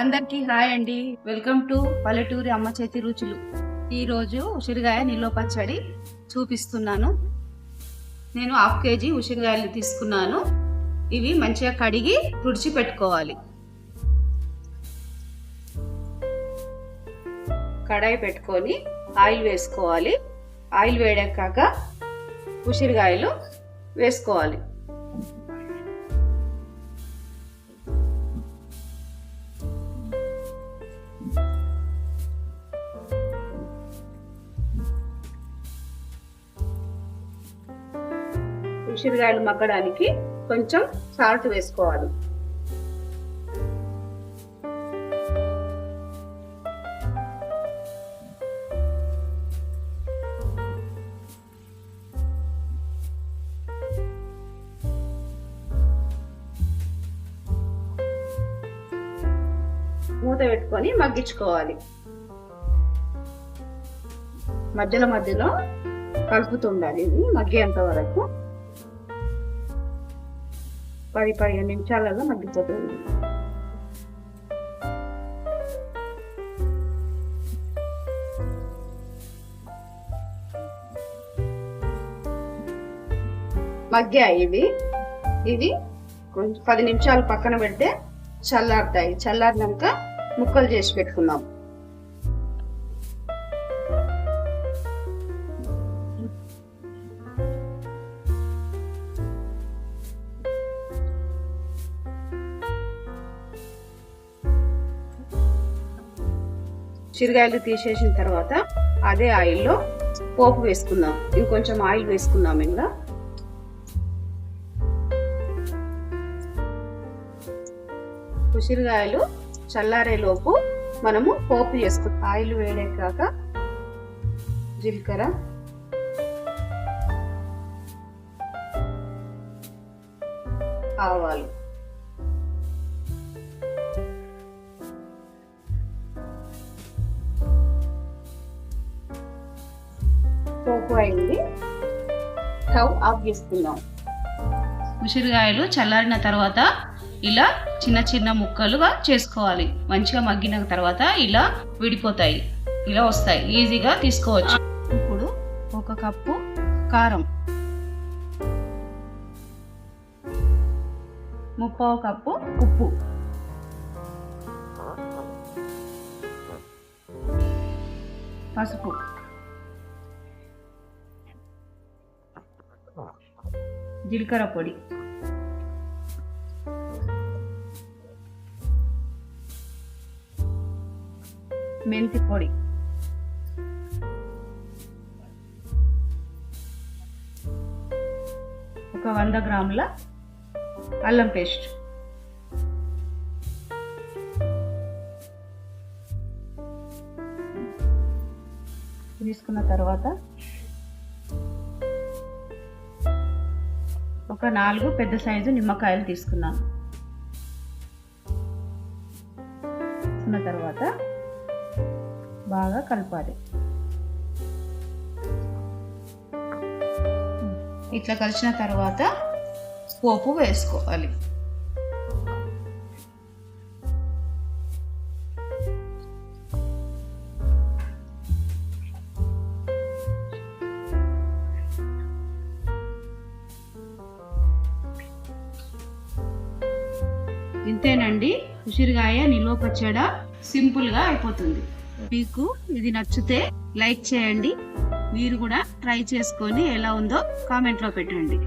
అందరికీ హాయ్ అండి. Welcome to పల్లెటూరి అమ్మ చేతి రుచులు. ఈరోజు ఉసిరికాయ నిల్వ పచ్చడి చూపిస్తున్నాను. నేను 1/2 kg ఉసిరికాయలు తీసుకున్నాను. ఇవి మంచిగా కడిగి తుడిచి పెట్టుకోవాలి. కడాయి పెట్టుకొని ఆయిల్ వేసుకోవాలి. ఆయిల్ వేడెక్కాక ఉసిరికాయలు వేసుకోవాలి. ఉసిరికాయలు మగ్గడానికి కొంచెం సాల్ట్ వేసుకోవాలి. మూత పెట్టుకొని మగ్గించుకోవాలి. మధ్యలో కలుపుతుండాలి. ఇది మగ్గేంత వరకు 10-15 నిమిషాలలో మగ్గిపోతుంది. మగ్గాయి ఇవి కొంచెం 10 నిమిషాలు పక్కన పెడితే చల్లారుతాయి. చల్లారినాక ముక్కలు చేసి పెట్టుకుందాం. ఉసిరికాయలు తీసేసిన తర్వాత అదే ఆయిల్లో పోపు వేసుకుందాం. ఇంకొంచెం ఆయిల్ వేసుకుందాం. ఇంకా ఉసిరికాయలు చల్లారే లోపు మనము పోపు చేసుకుందాం. ఆయిల్ వేడెక్కాక జీలకర్ర, ఆవాలు, పోపు అయింది. స్టవ్ ఆఫ్ చేసుకుందాం. ఉసిరికాయలు చల్లారిన తర్వాత ఇలా చిన్న చిన్న ముక్కలుగా చేసుకోవాలి. మంచిగా మగ్గిన తర్వాత ఇలా విడిపోతాయి, ఇలా వస్తాయి. ఈజీగా తీసుకోవచ్చు. ఇప్పుడు 1 కప్పు కారం, 1/2 కప్పు ఉప్పు, పసుపు, జీలకర్ర పొడి, మెంతి పొడి, ఒక 100 గ్రాముల అల్లం పేస్ట్, తీసుకున్న తర్వాత ఒక 4 పెద్ద సైజు నిమ్మకాయలు తీసుకున్నాను. తీసుకున్న తర్వాత బాగా కలపాలి. ఇట్లా కలిసిన తర్వాత పోపు వేసుకోవాలి. ఇంతేనండి, ఉసిరికాయ నిల్వ పచ్చడి సింపుల్ గా అయిపోతుంది. మీకు ఇది నచ్చితే లైక్ చేయండి. మీరు కూడా ట్రై చేసుకొని ఎలా ఉందో కామెంట్లో పెట్టండి.